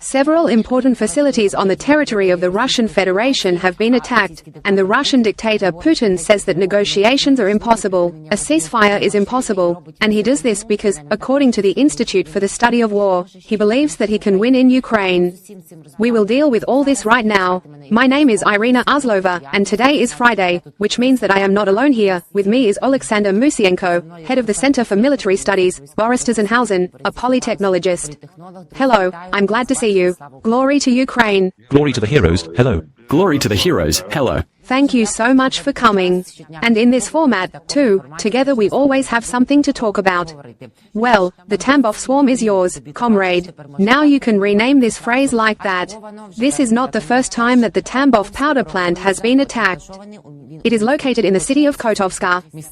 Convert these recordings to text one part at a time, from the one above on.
Several important facilities on the territory of the Russian Federation have been attacked, and the Russian dictator Putin says that negotiations are impossible, a ceasefire is impossible, and he does this because, according to the Institute for the Study of War, he believes that he can win in Ukraine. We will deal with all this right now. My name is Irina Azlova, and today is Friday, which means that I am not alone here. With me is Oleksandr Musienko, head of the Center for Military Studies, Borys Tizengauzen, a polytechnologist. Hello, I'm glad to see you. Glory to Ukraine. Glory to the heroes, hello. Glory to the heroes, hello. Thank you so much for coming. And in this format, too, together we always have something to talk about. Well, the Tambov swarm is yours, comrade. Now you can rename this phrase like that. This is not the first time that the Tambov Powder Plant has been attacked. It is located in the city of Kotovsk.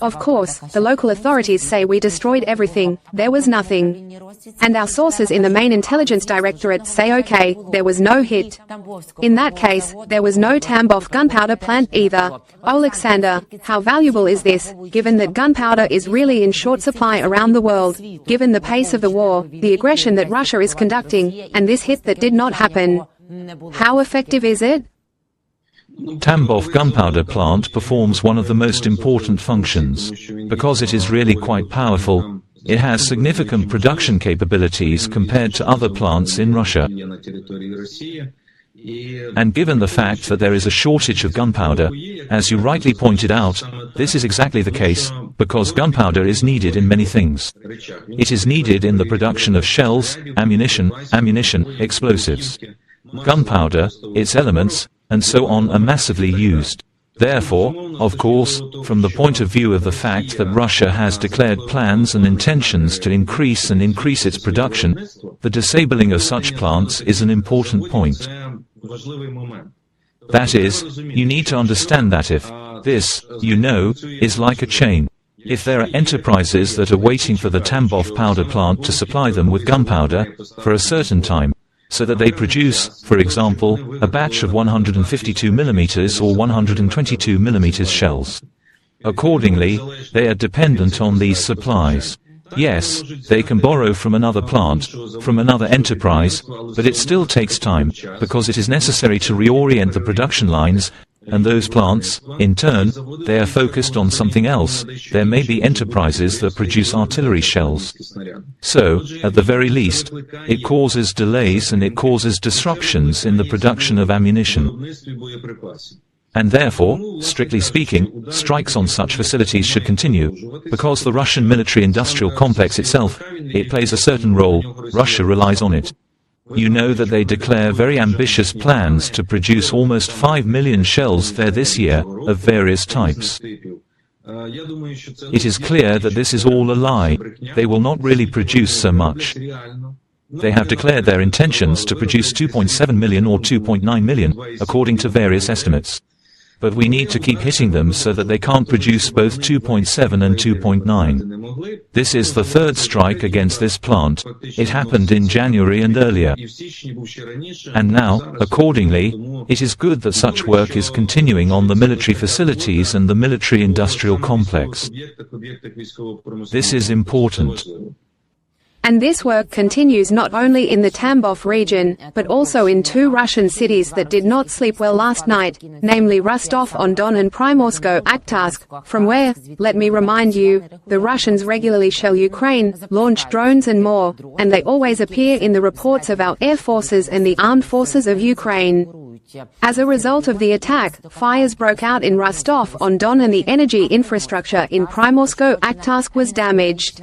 Of course, the local authorities say we destroyed everything, there was nothing. And our sources in the main intelligence directorate say okay, there was no hit. In that case, there was no Tambov gunpowder plant either. Oleksandr, how valuable is this, given that gunpowder is really in short supply around the world, given the pace of the war, the aggression that Russia is conducting, and this hit that did not happen? How effective is it? Tambov gunpowder plant performs one of the most important functions. Because it is really quite powerful, it has significant production capabilities compared to other plants in Russia. And given the fact that there is a shortage of gunpowder, as you rightly pointed out, this is exactly the case, because gunpowder is needed in many things. It is needed in the production of shells, ammunition, explosives. Gunpowder, its elements, and so on are massively used. Therefore, of course, from the point of view of the fact that Russia has declared plans and intentions to increase its production, the disabling of such plants is an important point. That is, you need to understand that if this, is like a chain. If there are enterprises that are waiting for the Tambov powder plant to supply them with gunpowder, for a certain time, so that they produce, for example, a batch of 152 mm or 122 mm shells. Accordingly, they are dependent on these supplies. Yes, they can borrow from another plant, from another enterprise, but it still takes time, because it is necessary to reorient the production lines, and those plants, in turn, they are focused on something else. There may be enterprises that produce artillery shells. So, at the very least, it causes delays and it causes disruptions in the production of ammunition. And therefore, strictly speaking, strikes on such facilities should continue, because the Russian military-industrial complex itself, it plays a certain role, Russia relies on it. You know that they declare very ambitious plans to produce almost 5 million shells there this year, of various types. It is clear that this is all a lie. They will not really produce so much. They have declared their intentions to produce 2.7 million or 2.9 million, according to various estimates. But we need to keep hitting them so that they can't produce both 2.7 and 2.9. This is the third strike against this plant. It happened in January and earlier. And now, accordingly, it is good that such work is continuing on the military facilities and the military-industrial complex. This is important. And this work continues not only in the Tambov region, but also in two Russian cities that did not sleep well last night, namely Rostov-on-Don and Primorsko-Akhtarsk, from where, let me remind you, the Russians regularly shell Ukraine, launch drones and more, and they always appear in the reports of our air forces and the armed forces of Ukraine. As a result of the attack, fires broke out in Rostov-on-Don and the energy infrastructure in Primorsko-Akhtarsk was damaged.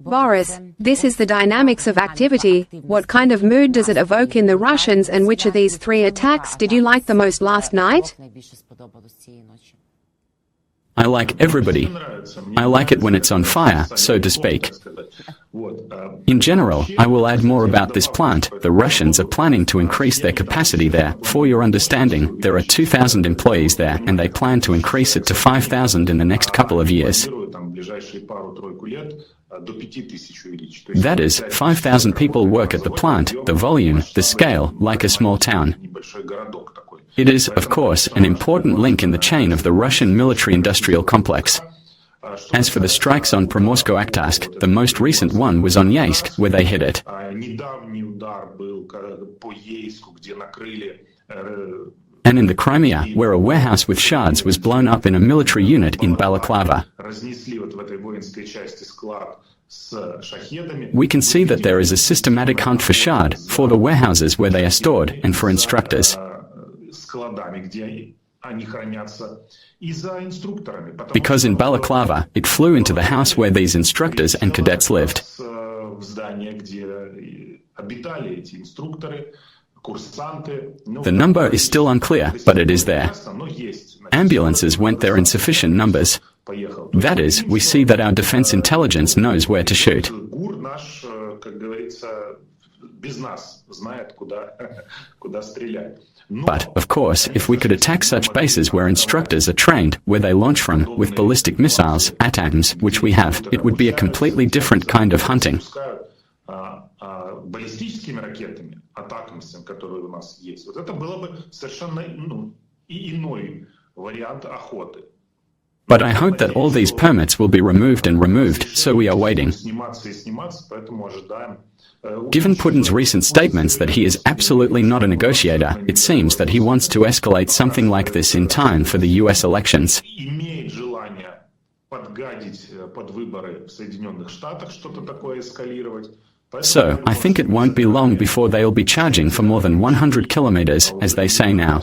Boris, this is the dynamics of activity. What kind of mood does it evoke in the Russians, and which of these three attacks did you like the most last night? I like everybody. I like it when it's on fire, so to speak. In general, I will add more about this plant. The Russians are planning to increase their capacity there. For your understanding, there are 2,000 employees there, and they plan to increase it to 5,000 in the next couple of years. That is, 5,000 people work at the plant, the volume, the scale, like a small town. It is, of course, an important link in the chain of the Russian military-industrial complex. As for the strikes on Primorsko-Akhtarsk, the most recent one was on Yeysk, where they hit it. And in the Crimea, where a warehouse with shards was blown up in a military unit in Balaklava. We can see that there is a systematic hunt for shard, for the warehouses where they are stored, and for instructors. Because in Balaklava, it flew into the house where these instructors and cadets lived. The number is still unclear, but it is there. Ambulances went there in sufficient numbers. That is, we see that our defense intelligence knows where to shoot. But, of course, if we could attack such bases where instructors are trained, where they launch from, with ballistic missiles, ATACMS, which we have, it would be a completely different kind of hunting. But I hope that all these permits will be removed and removed, so we are waiting. Given Putin's recent statements that he is absolutely not a negotiator, it seems that he wants to escalate something like this in time for the US elections. So, I think it won't be long before they'll be charging for more than 100 kilometers, as they say now.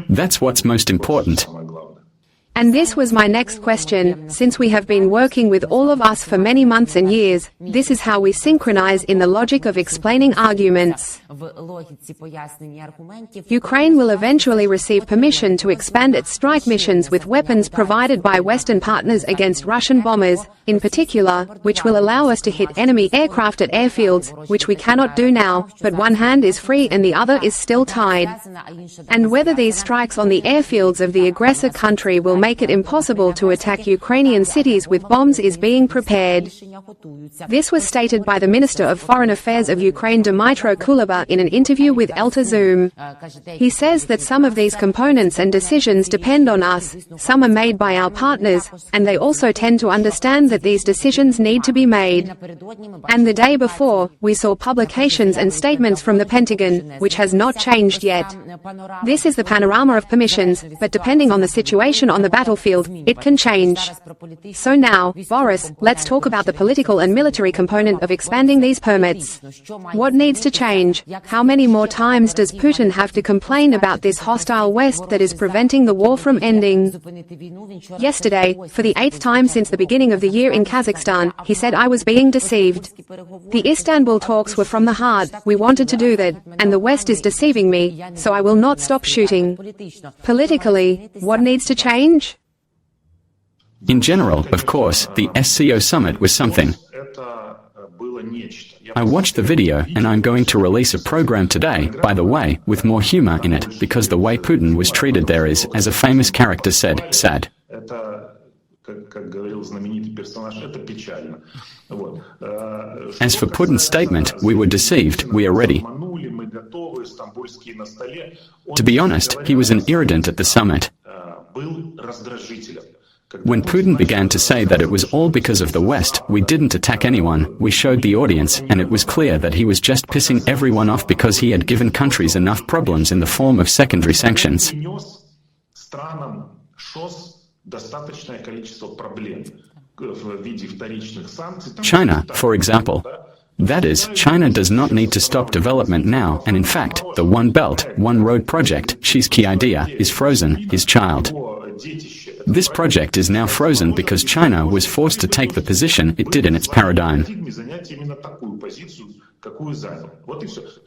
That's what's most important. And this was my next question. Since we have been working with all of us for many months and years, this is how we synchronize in the logic of explaining arguments. Ukraine will eventually receive permission to expand its strike missions with weapons provided by Western partners against Russian bombers, in particular, which will allow us to hit enemy aircraft at airfields, which we cannot do now, but one hand is free and the other is still tied. And whether these strikes on the airfields of the aggressor country will make it impossible to attack Ukrainian cities with bombs is being prepared. This was stated by the Minister of Foreign Affairs of Ukraine Dmytro Kuleba in an interview with Zoom. He says that some of these components and decisions depend on us, some are made by our partners, and they also tend to understand that these decisions need to be made. And the day before, we saw publications and statements from the Pentagon, which has not changed yet. This is the panorama of permissions, but depending on the situation on the battlefield, it can change. So now, Boris, let's talk about the political and military component of expanding these permits. What needs to change? How many more times does Putin have to complain about this hostile West that is preventing the war from ending? Yesterday, for the 8th time since the beginning of the year in Kazakhstan, he said I was being deceived. The Istanbul talks were from the heart, we wanted to do that, and the West is deceiving me, so I will not stop shooting. Politically, what needs to change? In general, of course, the SCO summit was something. I watched the video, and I'm going to release a program today, by the way, with more humor in it, because the way Putin was treated there is, as a famous character said, sad. As for Putin's statement, we were deceived, we are ready. To be honest, he was an irritant at the summit. When Putin began to say that it was all because of the West, we didn't attack anyone, we showed the audience, and it was clear that he was just pissing everyone off because he had given countries enough problems in the form of secondary sanctions. China, for example. That is, China does not need to stop development now, and in fact, the One Belt, One Road project, Xi's key idea, is frozen, his child. This project is now frozen because China was forced to take the position it did in its paradigm.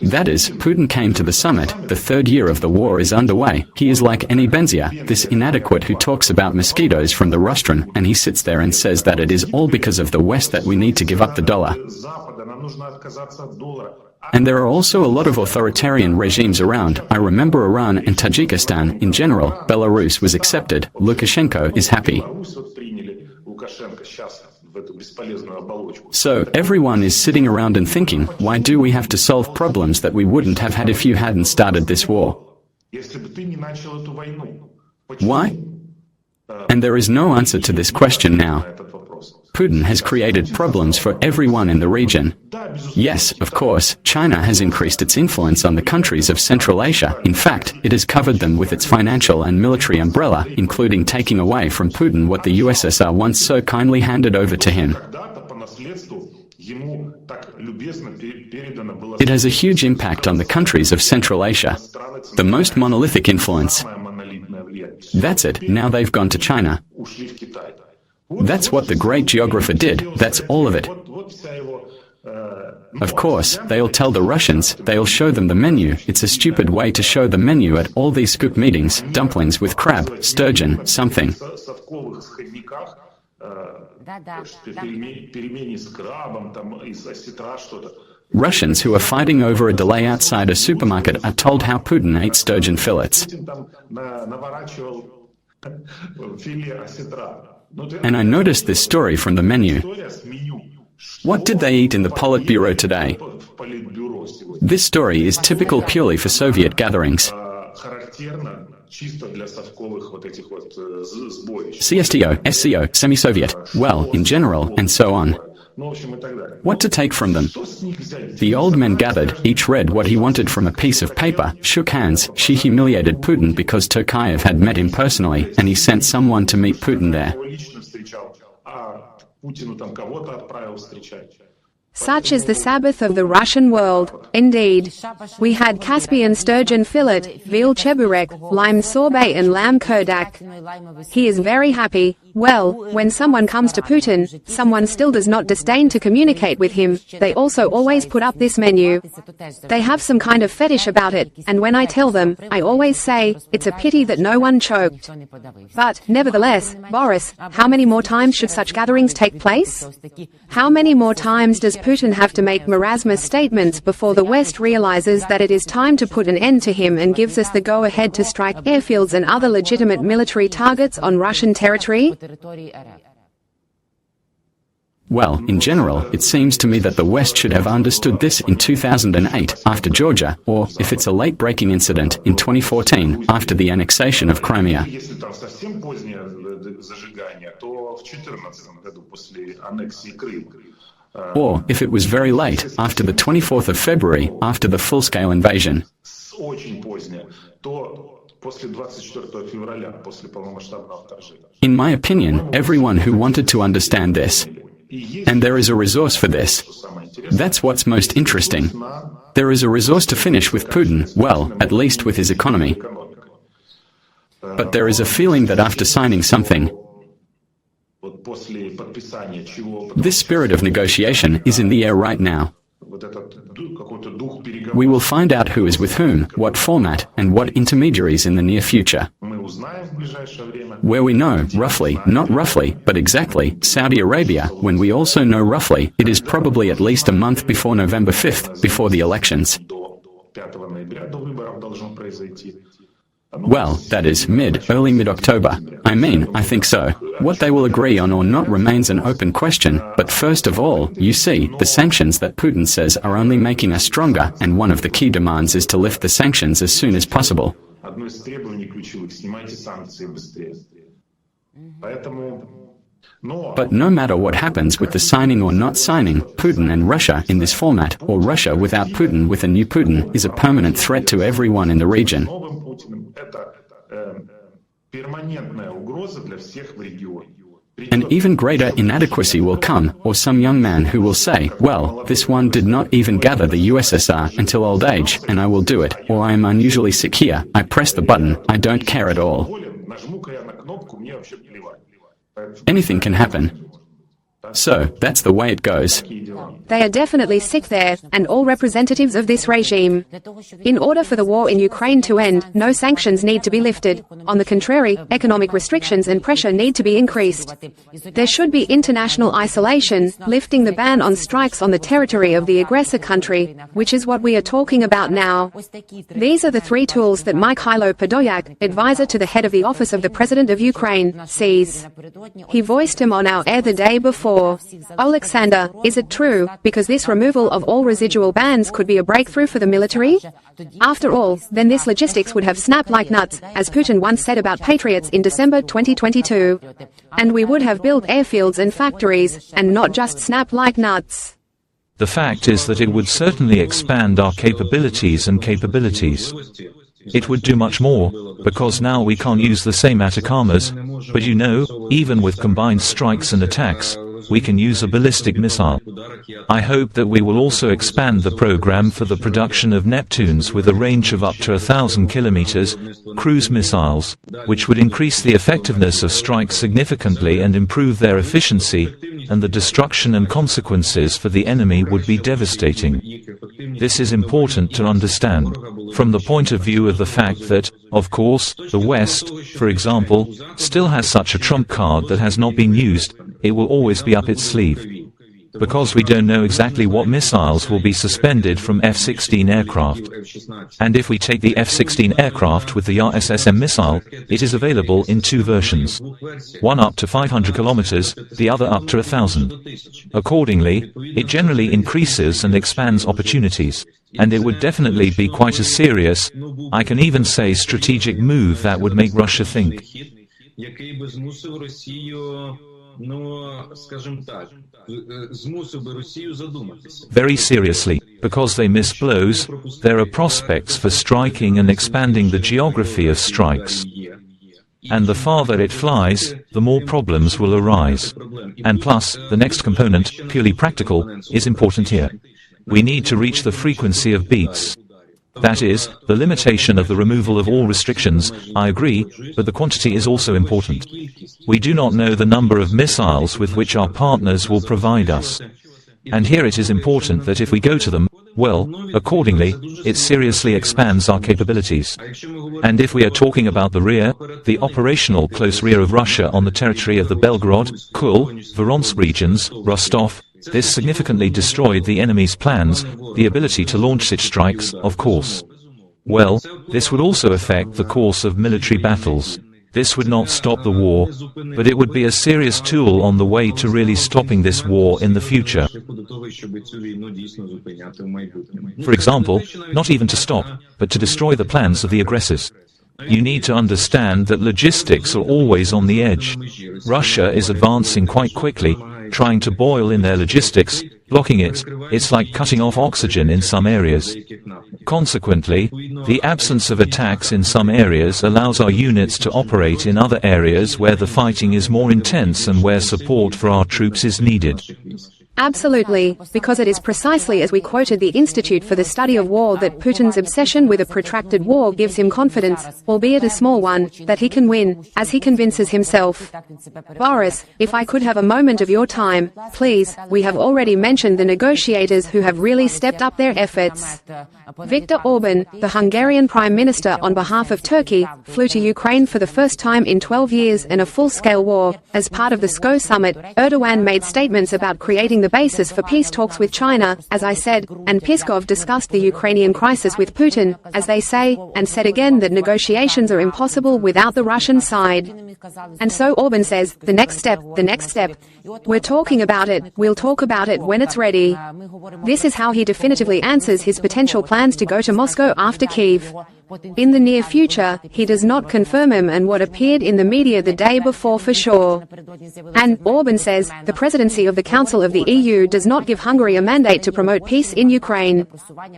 That is, Putin came to the summit, the third year of the war is underway, he is like any Benzia, this inadequate who talks about mosquitoes from the rostrum, and he sits there and says that it is all because of the West that we need to give up the dollar. And there are also a lot of authoritarian regimes around. I remember Iran and Tajikistan. In general, Belarus was accepted. Lukashenko is happy. So, everyone is sitting around and thinking, why do we have to solve problems that we wouldn't have had if you hadn't started this war? Why? And there is no answer to this question now. Putin has created problems for everyone in the region. Yes, of course, China has increased its influence on the countries of Central Asia. In fact, it has covered them with its financial and military umbrella, including taking away from Putin what the USSR once so kindly handed over to him. It has a huge impact on the countries of Central Asia. The most monolithic influence. That's it, now they've gone to China. That's what the great geographer did, that's all of it. Of course, they'll tell the Russians, they'll show them the menu. It's a stupid way to show the menu at all these scoop meetings, dumplings with crab, sturgeon, something. Russians who are fighting over a delay outside a supermarket are told how Putin ate sturgeon fillets. And I noticed this story from the menu. What did they eat in the Politburo today? This story is typical purely for Soviet gatherings. CSTO, SCO, semi-Soviet, well, in general, and so on. What to take from them? The old men gathered, each read what he wanted from a piece of paper, shook hands. She humiliated Putin because Tokayev had met him personally, and he sent someone to meet Putin there. Such is the Sabbath of the Russian world, indeed. We had Caspian sturgeon fillet, veal cheburek, lime sorbet and lamb kurdak. He is very happy. Well, when someone comes to Putin, someone still does not disdain to communicate with him, they also always put up this menu. They have some kind of fetish about it, and when I tell them, I always say, it's a pity that no one choked. But, nevertheless, Boris, how many more times should such gatherings take place? How many more times does Putin have to make marasmus statements before the West realizes that it is time to put an end to him and gives us the go-ahead to strike airfields and other legitimate military targets on Russian territory? Well, in general, it seems to me that the West should have understood this in 2008, after Georgia, or, if it's a late-breaking incident, in 2014, after the annexation of Crimea. Or, if it was very late, after the 24th of February, after the full-scale invasion. In my opinion, everyone who wanted to understand this, and there is a resource for this. That's what's most interesting. There is a resource to finish with Putin, well, at least with his economy. But there is a feeling that after signing something, this spirit of negotiation is in the air right now. We will find out who is with whom, what format, and what intermediaries in the near future. Where we know, roughly, not roughly, but exactly, Saudi Arabia, when we also know roughly, it is probably at least a month before November 5th, before the elections. Well, that is early mid-October. I think so. What they will agree on or not remains an open question, but first of all, you see, the sanctions that Putin says are only making us stronger, and one of the key demands is to lift the sanctions as soon as possible. But no matter what happens with the signing or not signing, Putin and Russia in this format, or Russia without Putin with a new Putin, is a permanent threat to everyone in the region. An even greater inadequacy will come, or some young man who will say, well, this one did not even gather the USSR until old age, and I will do it, or I am unusually sick here, I press the button, I don't care at all. Anything can happen. So, that's the way it goes. They are definitely sick there, and all representatives of this regime. In order for the war in Ukraine to end, no sanctions need to be lifted. On the contrary, economic restrictions and pressure need to be increased. There should be international isolation, lifting the ban on strikes on the territory of the aggressor country, which is what we are talking about now. These are the three tools that Mikhailo Podolyak, advisor to the head of the office of the President of Ukraine, sees. He voiced them on our air the day before. Oleksandr, is it true true, because this removal of all residual bans could be a breakthrough for the military? After all, then this logistics would have snapped like nuts, as Putin once said about Patriots in December 2022. And we would have built airfields and factories, and not just snap like nuts. The fact is that it would certainly expand our capabilities and capabilities. It would do much more, because now we can't use the same Atacamas, but you know, even with combined strikes and attacks, we can use a ballistic missile. I hope that we will also expand the program for the production of Neptunes with a range of up to 1,000 kilometers, cruise missiles, which would increase the effectiveness of strikes significantly and improve their efficiency, and the destruction and consequences for the enemy would be devastating. This is important to understand, from the point of view of the fact that, of course, the West, for example, still has such a trump card that has not been used. It will always be up its sleeve. Because we don't know exactly what missiles will be suspended from F-16 aircraft. And if we take the F-16 aircraft with the YAR-SSM missile, it is available in two versions. One up to 500 kilometers, the other up to 1,000. Accordingly, it generally increases and expands opportunities. And it would definitely be quite a serious, I can even say strategic move that would make Russia think. Very seriously, because they miss blows, there are prospects for striking and expanding the geography of strikes. And the farther it flies, the more problems will arise. And plus, the next component, purely practical, is important here. We need to reach the frequency of beats. That is, the limitation of the removal of all restrictions, I agree, but the quantity is also important. We do not know the number of missiles with which our partners will provide us. And here it is important that if we go to them, well, accordingly, it seriously expands our capabilities. And if we are talking about the rear, the operational close rear of Russia on the territory of the Belgorod, Kul, Voronezh regions, Rostov, this significantly destroyed the enemy's plans, the ability to launch such strikes, of course. Well, this would also affect the course of military battles. This would not stop the war, but it would be a serious tool on the way to really stopping this war in the future. For example, not even to stop, but to destroy the plans of the aggressors. You need to understand that logistics are always on the edge. Russia is advancing quite quickly, trying to boil in their logistics, blocking it. It's like cutting off oxygen in some areas. Consequently, the absence of attacks in some areas allows our units to operate in other areas where the fighting is more intense and where support for our troops is needed. Absolutely, because it is precisely as we quoted the Institute for the Study of War that Putin's obsession with a protracted war gives him confidence, albeit a small one, that he can win, as he convinces himself. Boris, if I could have a moment of your time, please. We have already mentioned the negotiators who have really stepped up their efforts. Viktor Orban, the Hungarian Prime Minister on behalf of Turkey, flew to Ukraine for the first time in 12 years in a full-scale war. As part of the SCO summit, Erdogan made statements about creating the basis for peace talks with China, as I said, and Peskov discussed the Ukrainian crisis with Putin, as they say, and said again that negotiations are impossible without the Russian side. And so Orban says, the next step. We're talking about it, we'll talk about it when it's ready. This is how he definitively answers his potential plans to go to Moscow after Kiev. In the near future, he does not confirm him and what appeared in the media the day before for sure. And, Orban says, the presidency of the Council of the EU does not give Hungary a mandate to promote peace in Ukraine.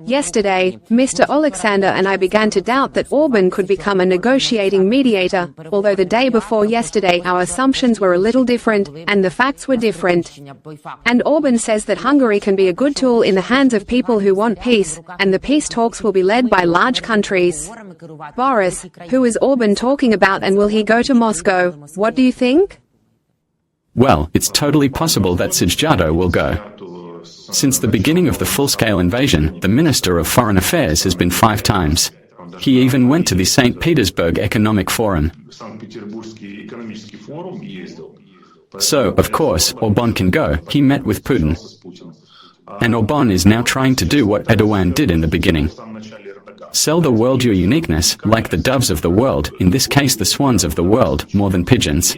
Yesterday, Mr. Oleksandr and I began to doubt that Orban could become a negotiating mediator, although the day before yesterday our assumptions were a little different, and the facts were different. And Orban says that Hungary can be a good tool in the hands of people who want peace, and the peace talks will be led by large countries. Boris, who is Orban talking about and will he go to Moscow? What do you think? Well, it's totally possible that Tizengauzen will go. Since the beginning of the full-scale invasion, the Minister of Foreign Affairs has been 5 times. He even went to the St. Petersburg Economic Forum. So, of course, Orban can go. He met with Putin. And Orban is now trying to do what Erdogan did in the beginning. Sell the world your uniqueness, like the doves of the world, in this case the swans of the world, more than pigeons.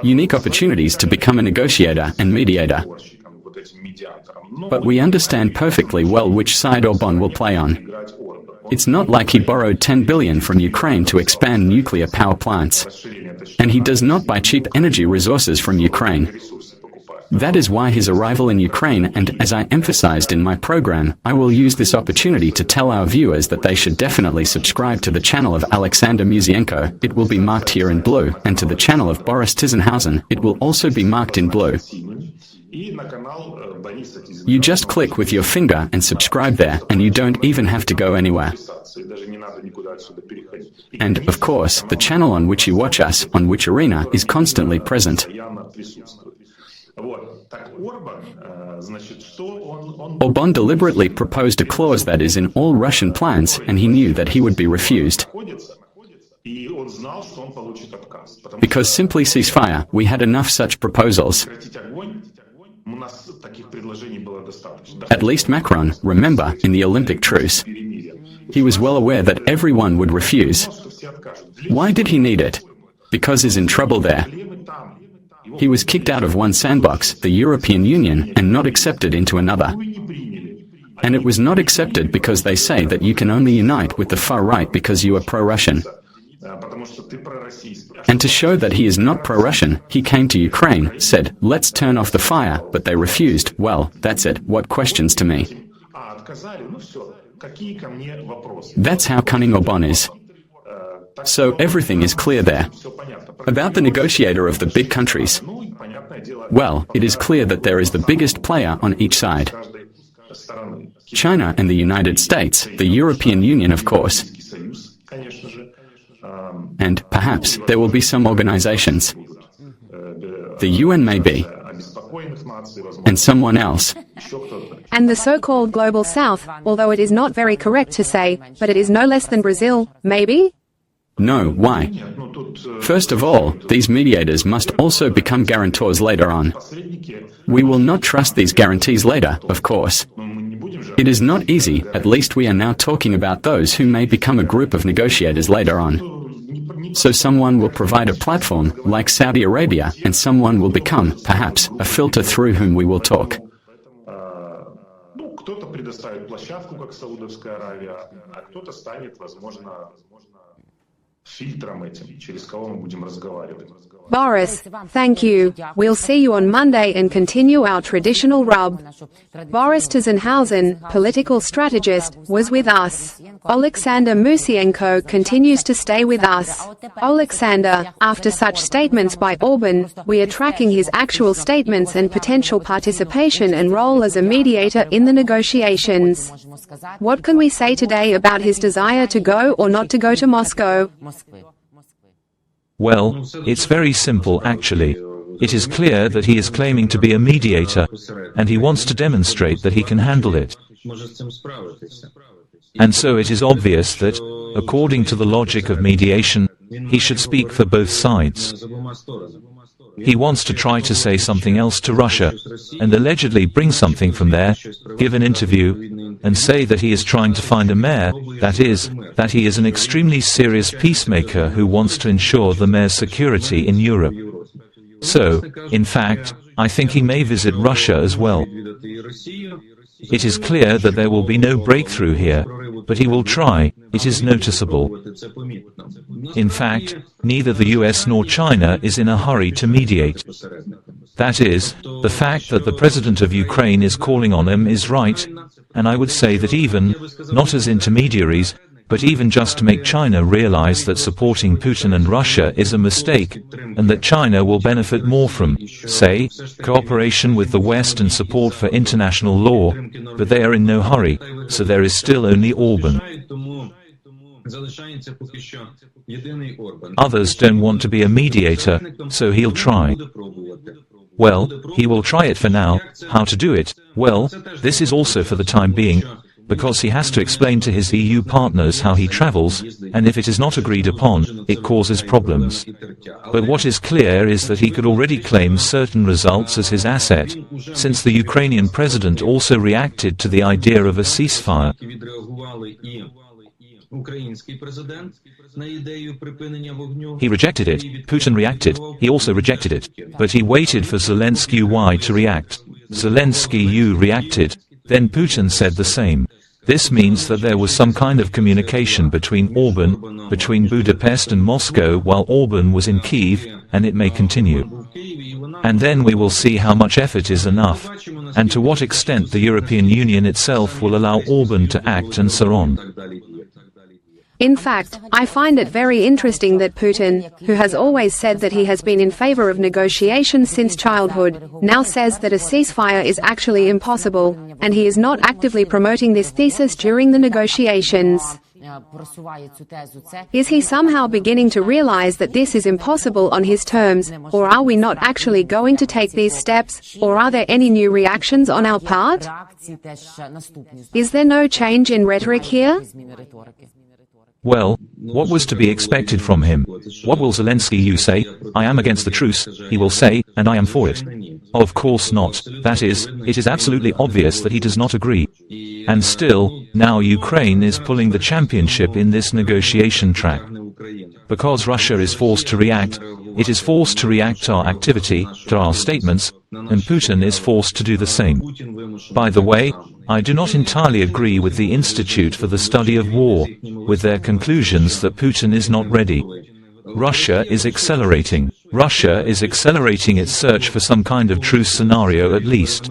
Unique opportunities to become a negotiator and mediator. But we understand perfectly well which side Orban will play on. It's not like he borrowed 10 billion from Ukraine to expand nuclear power plants. And he does not buy cheap energy resources from Ukraine. That is why his arrival in Ukraine, and as I emphasized in my program, I will use this opportunity to tell our viewers that they should definitely subscribe to the channel of Oleksandr Musienko, it will be marked here in blue, and to the channel of Borys Tizengauzen, it will also be marked in blue. You just click with your finger and subscribe there, and you don't even have to go anywhere. And, of course, the channel on which you watch us, on which arena, is constantly present. Orban deliberately proposed a clause that is in all Russian plans, and he knew that he would be refused. Because simply ceasefire, we had enough such proposals. At least Macron, remember, in the Olympic truce. He was well aware that everyone would refuse. Why did he need it? Because he's in trouble there. He was kicked out of one sandbox, the European Union, and not accepted into another. And it was not accepted because they say that you can only unite with the far right because you are pro-Russian. And to show that he is not pro-Russian, he came to Ukraine, said, let's turn off the fire, but they refused. Well, that's it. What questions to me? That's how cunning Orban is. So everything is clear there. About the negotiator of the big countries. Well, it is clear that there is the biggest player on each side. China and the United States, the European Union of course. And, perhaps, there will be some organizations. The UN maybe. And someone else. And the so-called Global South, although it is not very correct to say, but it is no less than Brazil, maybe? No, why? First of all, these mediators must also become guarantors later on. We will not trust these guarantees later, of course. It is not easy, at least we are now talking about those who may become a group of negotiators later on. So someone will provide a platform, like Saudi Arabia, and someone will become, perhaps, a filter through whom we will talk. Boris, thank you. We'll see you on Monday and continue our traditional rub. Borys Tizengauzen, political strategist, was with us. Oleksandr Musienko continues to stay with us. Oleksandr, after such statements by Orban, we are tracking his actual statements and potential participation and role as a mediator in the negotiations. What can we say today about his desire to go or not to go to Moscow? Well, it's very simple actually. It is clear that he is claiming to be a mediator, and he wants to demonstrate that he can handle it. And so it is obvious that, according to the logic of mediation, he should speak for both sides. He wants to try to say something else to Russia, and allegedly bring something from there, give an interview, and say that he is trying to find a mayor, that is, that he is an extremely serious peacemaker who wants to ensure the mayor's security in Europe. So, in fact, I think he may visit Russia as well. It is clear that there will be no breakthrough here, but he will try, it is noticeable. In fact, neither the US nor China is in a hurry to mediate. That is, the fact that the president of Ukraine is calling on him is right, and I would say that even, not as intermediaries, but even just to make China realize that supporting Putin and Russia is a mistake, and that China will benefit more from, say, cooperation with the West and support for international law, but they are in no hurry, so there is still only Orban. Others don't want to be a mediator, so he'll try. Well, he will try it for now. How to do it? Well, this is also for the time being, because he has to explain to his EU partners how he travels, and if it is not agreed upon, it causes problems. But what is clear is that he could already claim certain results as his asset, since the Ukrainian president also reacted to the idea of a ceasefire. He rejected it. Putin reacted. He also rejected it. But he waited for Zelensky to react. Zelensky reacted. Then Putin said the same. This means that there was some kind of communication between Orban, between Budapest and Moscow while Orban was in Kyiv, and it may continue. And then we will see how much effort is enough, and to what extent the European Union itself will allow Orban to act and so on. In fact, I find it very interesting that Putin, who has always said that he has been in favor of negotiations since childhood, now says that a ceasefire is actually impossible, and he is not actively promoting this thesis during the negotiations. Is he somehow beginning to realize that this is impossible on his terms, or are we not actually going to take these steps, or are there any new reactions on our part? Is there no change in rhetoric here? Well, what was to be expected from him? What will Zelensky say? I am against the truce, he will say, and I am for it. Of course not. That is, it is absolutely obvious that he does not agree. And still, now Ukraine is pulling the championship in this negotiation track. Because Russia is forced to react, it is forced to react to our activity, to our statements, and Putin is forced to do the same. By the way, I do not entirely agree with the Institute for the Study of War, with their conclusions that Putin is not ready. Russia is accelerating. Russia is accelerating its search for some kind of truce scenario at least.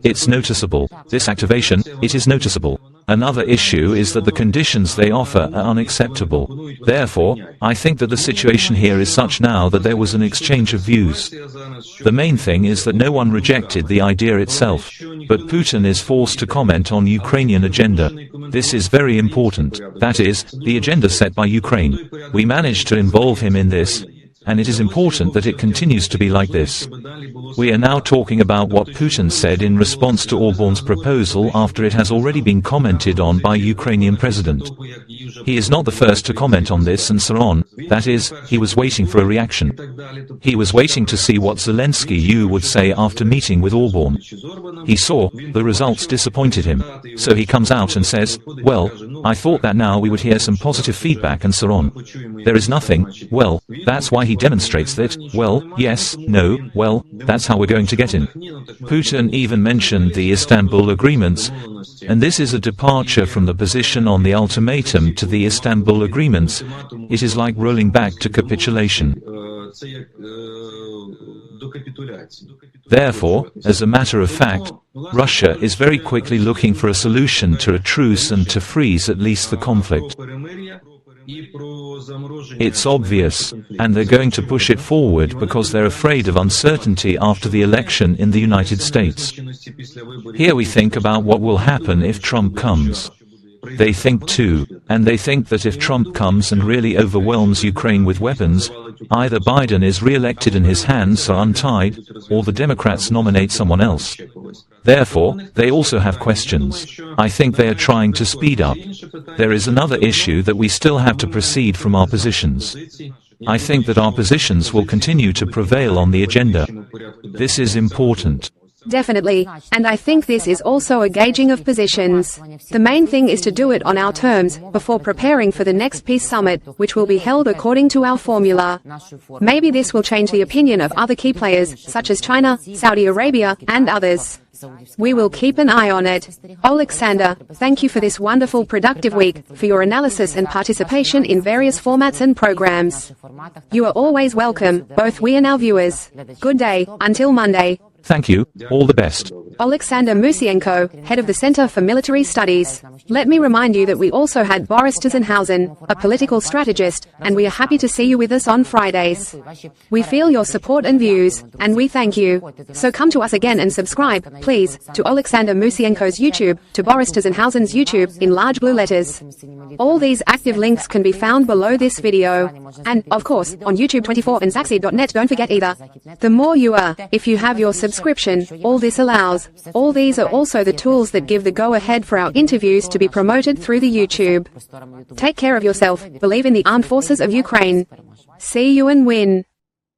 It's noticeable. This activation, it is noticeable. Another issue is that the conditions they offer are unacceptable. Therefore, I think that the situation here is such now that there was an exchange of views. The main thing is that no one rejected the idea itself, but Putin is forced to comment on Ukrainian agenda. This is very important. That is, the agenda set by Ukraine. We managed to involve him in this, and it is important that it continues to be like this. We are now talking about what Putin said in response to Orban's proposal after it has already been commented on by Ukrainian president. He is not the first to comment on this and so on, that is, he was waiting for a reaction. He was waiting to see what Zelensky would say after meeting with Orban. He saw, the results disappointed him. So he comes out and says, well, I thought that now we would hear some positive feedback and so on. There is nothing, well, that's why he demonstrates that, well, yes, no, well, that's how we're going to get in. Putin even mentioned the Istanbul agreements, and this is a departure from the position on the ultimatum to the Istanbul agreements. It is like rolling back to capitulation. Therefore, as a matter of fact, Russia is very quickly looking for a solution to a truce and to freeze at least the conflict. It's obvious, and they're going to push it forward because they're afraid of uncertainty after the election in the United States. Here we think about what will happen if Trump comes. They think too, and they think that if Trump comes and really overwhelms Ukraine with weapons, either Biden is re-elected and his hands are untied, or the Democrats nominate someone else. Therefore, they also have questions. I think they are trying to speed up. There is another issue that we still have to proceed from our positions. I think that our positions will continue to prevail on the agenda. This is important. Definitely, and I think this is also a gauging of positions. The main thing is to do it on our terms, before preparing for the next peace summit, which will be held according to our formula. Maybe this will change the opinion of other key players, such as China, Saudi Arabia, and others. We will keep an eye on it. Oleksandr, thank you for this wonderful productive week, for your analysis and participation in various formats and programs. You are always welcome, both we and our viewers. Good day, until Monday. Thank you, all the best. Oleksandr Musienko, head of the Center for Military Studies. Let me remind you that we also had Borys Tizengauzen, a political strategist, and we are happy to see you with us on Fridays. We feel your support and views, and we thank you. So come to us again and subscribe, please, to Oleksandr Musienko's YouTube, to Borys Tizengauzen's YouTube, in large blue letters. All these active links can be found below this video. And, of course, on YouTube 24 and Zaxi.net, don't forget either. The more you are, if you have your subscription, all this allows. All these are also the tools that give the go-ahead for our interviews to be promoted through the YouTube. Take care of yourself, believe in the armed forces of Ukraine. See you and win.